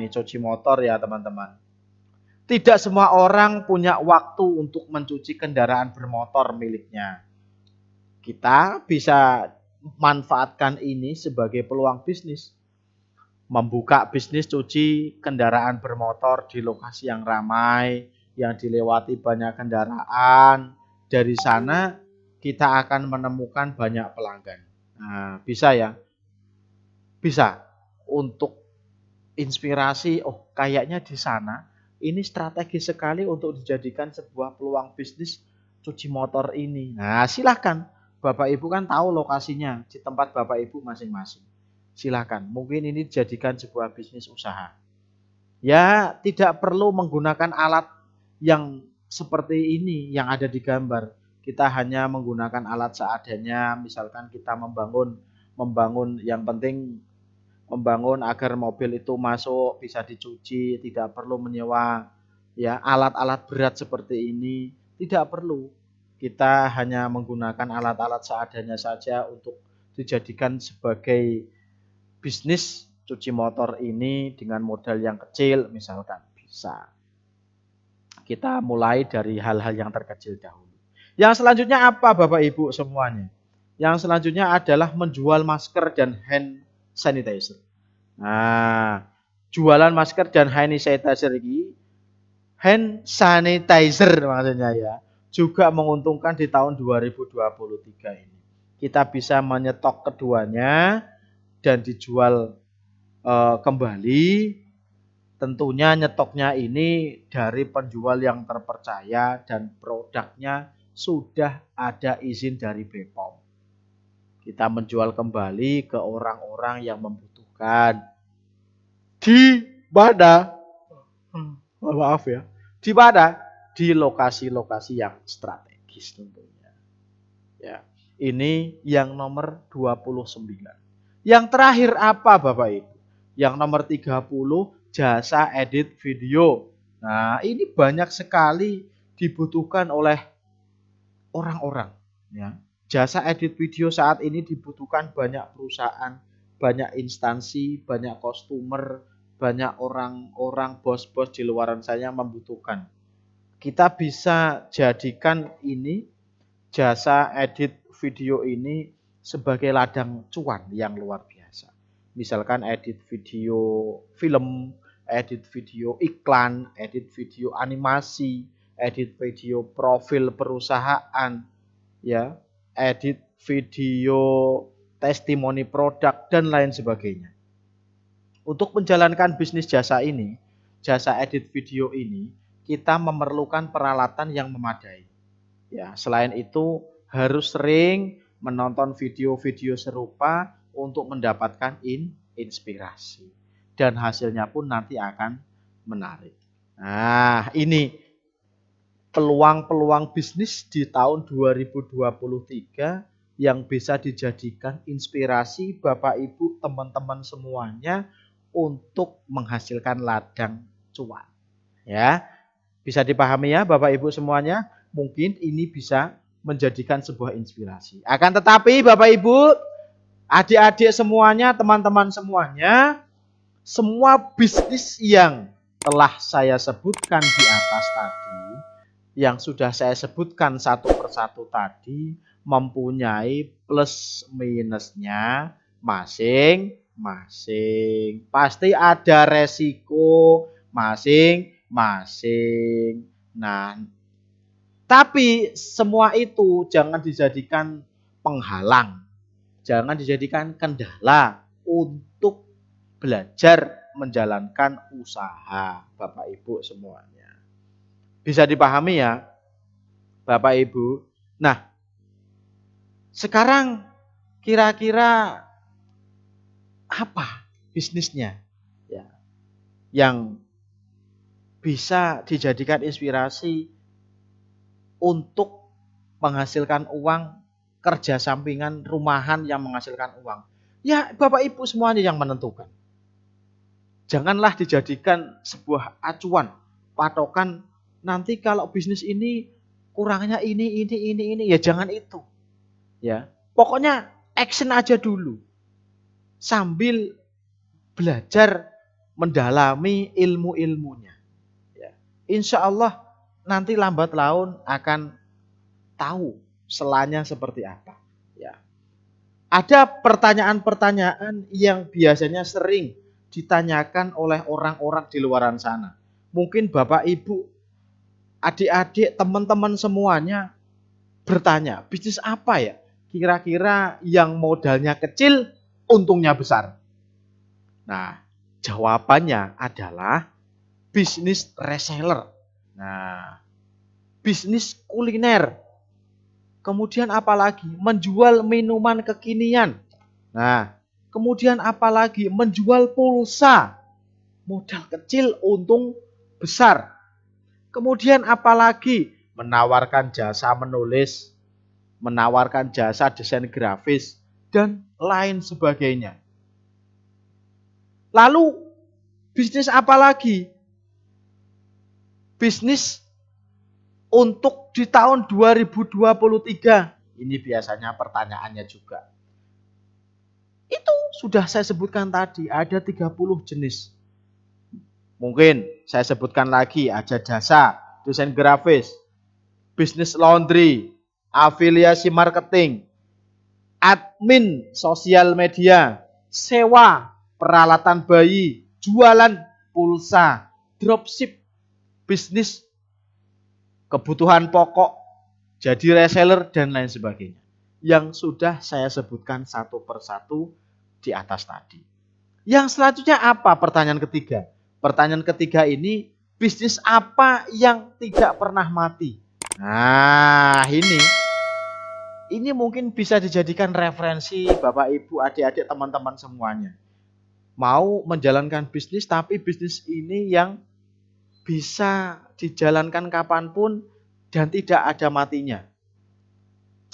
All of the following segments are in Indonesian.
ini cuci motor ya teman-teman. Tidak semua orang punya waktu untuk mencuci kendaraan bermotor miliknya. Kita bisa manfaatkan ini sebagai peluang bisnis. Membuka bisnis cuci kendaraan bermotor di lokasi yang ramai, yang dilewati banyak kendaraan. Dari sana kita akan menemukan banyak pelanggan. Nah, bisa ya? Bisa. Untuk inspirasi, oh kayaknya di sana ini strategis sekali untuk dijadikan sebuah peluang bisnis cuci motor ini. Nah, silahkan. Bapak Ibu kan tahu lokasinya di tempat Bapak Ibu masing-masing. Silahkan. Mungkin ini dijadikan sebuah bisnis usaha. Ya, tidak perlu menggunakan alat yang seperti ini yang ada di gambar. Kita hanya menggunakan alat seadanya. Misalkan kita membangun yang penting membangun agar mobil itu masuk bisa dicuci, tidak perlu menyewa ya alat-alat berat seperti ini, tidak perlu. Kita hanya menggunakan alat-alat seadanya saja untuk dijadikan sebagai bisnis cuci motor ini dengan modal yang kecil misalkan bisa. Kita mulai dari hal-hal yang terkecil dahulu. Yang selanjutnya apa Bapak Ibu semuanya? Yang selanjutnya adalah menjual masker dan hand sanitizer. Nah, jualan masker dan hand sanitizer maksudnya ya, juga menguntungkan di tahun 2023 ini. Kita bisa menyetok keduanya dan dijual kembali. Tentunya nyetoknya ini dari penjual yang terpercaya dan produknya sudah ada izin dari BPOM. Kita menjual kembali ke orang-orang yang membutuhkan. Di mana? Maaf ya. Di mana? Di lokasi-lokasi yang strategis tentunya. Ya. Ini yang nomor 29. Yang terakhir apa Bapak Ibu? Yang nomor 30 jasa edit video. Nah, ini banyak sekali dibutuhkan oleh orang-orang ya. Jasa edit video saat ini dibutuhkan banyak perusahaan, banyak instansi, banyak customer, banyak orang-orang bos-bos di luaran sana yang membutuhkan. Kita bisa jadikan ini jasa edit video ini sebagai ladang cuan yang luar biasa. Misalkan edit video film, edit video iklan, edit video animasi, edit video profil perusahaan, ya, edit video testimoni produk dan lain sebagainya. Untuk menjalankan bisnis jasa ini, jasa edit video ini, kita memerlukan peralatan yang memadai. Ya, selain itu harus sering menonton video-video serupa untuk mendapatkan inspirasi. Dan hasilnya pun nanti akan menarik. Nah, ini peluang-peluang bisnis di tahun 2023 yang bisa dijadikan inspirasi Bapak Ibu teman-teman semuanya untuk menghasilkan ladang cuan. Ya, bisa dipahami ya Bapak Ibu semuanya? Mungkin ini bisa menjadikan sebuah inspirasi. Akan tetapi Bapak Ibu, adik-adik semuanya, teman-teman semuanya, semua bisnis yang telah saya sebutkan di atas tadi, yang sudah saya sebutkan satu persatu tadi, mempunyai plus minusnya masing-masing. Pasti ada resiko masing-masing. Nah, tapi semua itu jangan dijadikan penghalang. Jangan dijadikan kendala untuk belajar menjalankan usaha Bapak Ibu semuanya. Bisa dipahami ya Bapak Ibu. Nah, sekarang kira-kira apa bisnisnya ya, yang bisa dijadikan inspirasi untuk menghasilkan uang, kerja sampingan, rumahan yang menghasilkan uang. Ya, Bapak Ibu semuanya yang menentukan. Janganlah dijadikan sebuah acuan, patokan nanti kalau bisnis ini kurangnya ini, ya jangan itu. Ya, pokoknya action aja dulu. Sambil belajar mendalami ilmu-ilmunya. Ya. Insya Allah nanti lambat laun akan tahu selanya seperti apa. Ya. Ada pertanyaan-pertanyaan yang biasanya sering ditanyakan oleh orang-orang di luaran sana. Mungkin Bapak, Ibu, adik-adik, teman-teman semuanya bertanya, bisnis apa ya? Kira-kira yang modalnya kecil, untungnya besar. Nah, jawabannya adalah bisnis reseller. Nah, bisnis kuliner. Kemudian apalagi? Menjual minuman kekinian. Nah, kemudian apalagi? Menjual pulsa. Modal kecil, untung besar. Kemudian apalagi? Menawarkan jasa menulis, menawarkan jasa desain grafis, dan lain sebagainya. Lalu, bisnis apa lagi? Bisnis untuk di tahun 2023. Ini biasanya pertanyaannya juga. Itu sudah saya sebutkan tadi, ada 30 jenis. Mungkin saya sebutkan lagi, ada jasa, desain grafis, bisnis laundry, afiliasi marketing, admin sosial media, sewa, peralatan bayi, jualan pulsa, dropship, bisnis kebutuhan pokok, jadi reseller, dan lain sebagainya. Yang sudah saya sebutkan satu persatu di atas tadi. Yang selanjutnya apa? Pertanyaan ketiga. Pertanyaan ketiga ini, bisnis apa yang tidak pernah mati? Nah, ini mungkin bisa dijadikan referensi Bapak, Ibu, adik-adik, teman-teman semuanya. Mau menjalankan bisnis, tapi bisnis ini yang bisa dijalankan kapanpun dan tidak ada matinya.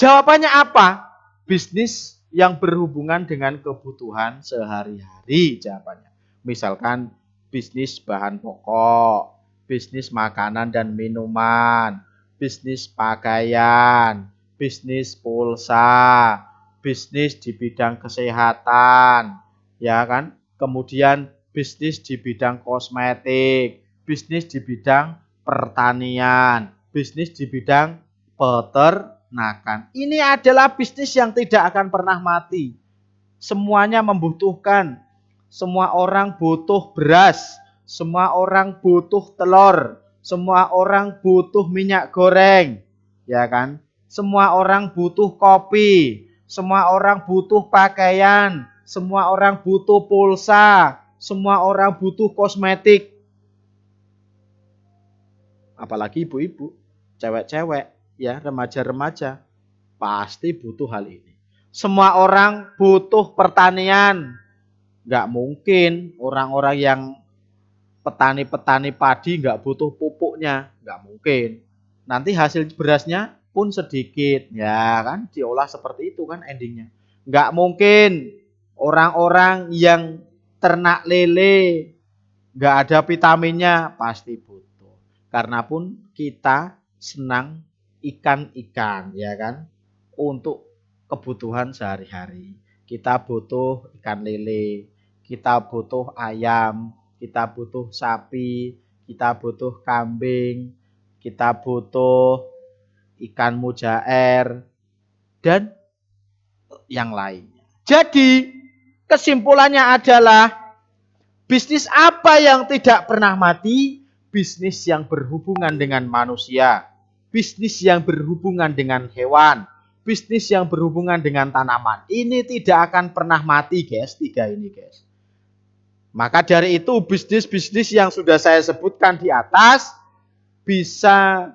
Jawabannya apa? Bisnis yang berhubungan dengan kebutuhan sehari-hari jawabannya. Misalkan bisnis bahan pokok, bisnis makanan dan minuman, bisnis pakaian, bisnis pulsa, bisnis di bidang kesehatan, ya kan? Kemudian bisnis di bidang kosmetik, bisnis di bidang pertanian, bisnis di bidang peternakan. Ini adalah bisnis yang tidak akan pernah mati. Semuanya membutuhkan. Semua orang butuh beras, semua orang butuh telur, semua orang butuh minyak goreng, ya kan? Semua orang butuh kopi, semua orang butuh pakaian, semua orang butuh pulsa, semua orang butuh kosmetik. Apalagi ibu-ibu, cewek-cewek, ya, remaja-remaja, pasti butuh hal ini. Semua orang butuh pertanian. Nggak mungkin orang-orang yang petani-petani padi nggak butuh pupuknya. Nggak mungkin. Nanti hasil berasnya pun sedikit. Ya kan, diolah seperti itu kan endingnya. Nggak mungkin orang-orang yang ternak lele nggak ada vitaminnya, pasti butuh. Karena pun kita senang ikan-ikan, ya kan, untuk kebutuhan sehari-hari. Kita butuh ikan lele, kita butuh ayam, kita butuh sapi, kita butuh kambing, kita butuh ikan mujair, dan yang lainnya. Jadi, kesimpulannya adalah bisnis apa yang tidak pernah mati? Bisnis yang berhubungan dengan manusia, bisnis yang berhubungan dengan hewan, bisnis yang berhubungan dengan tanaman. Ini tidak akan pernah mati, guys. Tiga ini, guys. Maka dari itu bisnis-bisnis yang sudah saya sebutkan di atas bisa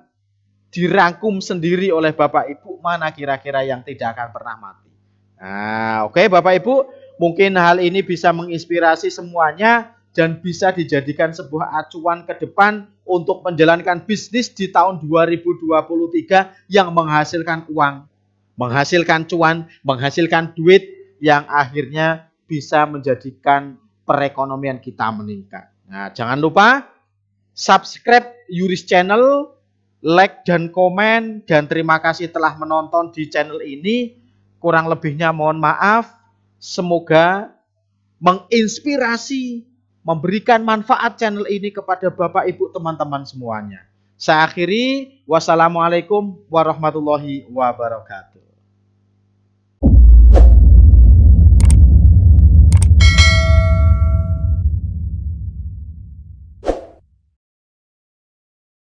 dirangkum sendiri oleh Bapak Ibu mana kira-kira yang tidak akan pernah mati. Nah, oke Bapak Ibu, mungkin hal ini bisa menginspirasi semuanya dan bisa dijadikan sebuah acuan ke depan untuk menjalankan bisnis di tahun 2023 yang menghasilkan uang, menghasilkan cuan, menghasilkan duit yang akhirnya bisa menjadikan perekonomian kita meningkat. Nah, jangan lupa subscribe Yuris Channel, like dan komen, dan terima kasih telah menonton di channel ini. Kurang lebihnya mohon maaf. Semoga menginspirasi memberikan manfaat channel ini kepada Bapak Ibu teman-teman semuanya. Saya akhiri, wassalamualaikum warahmatullahi wabarakatuh.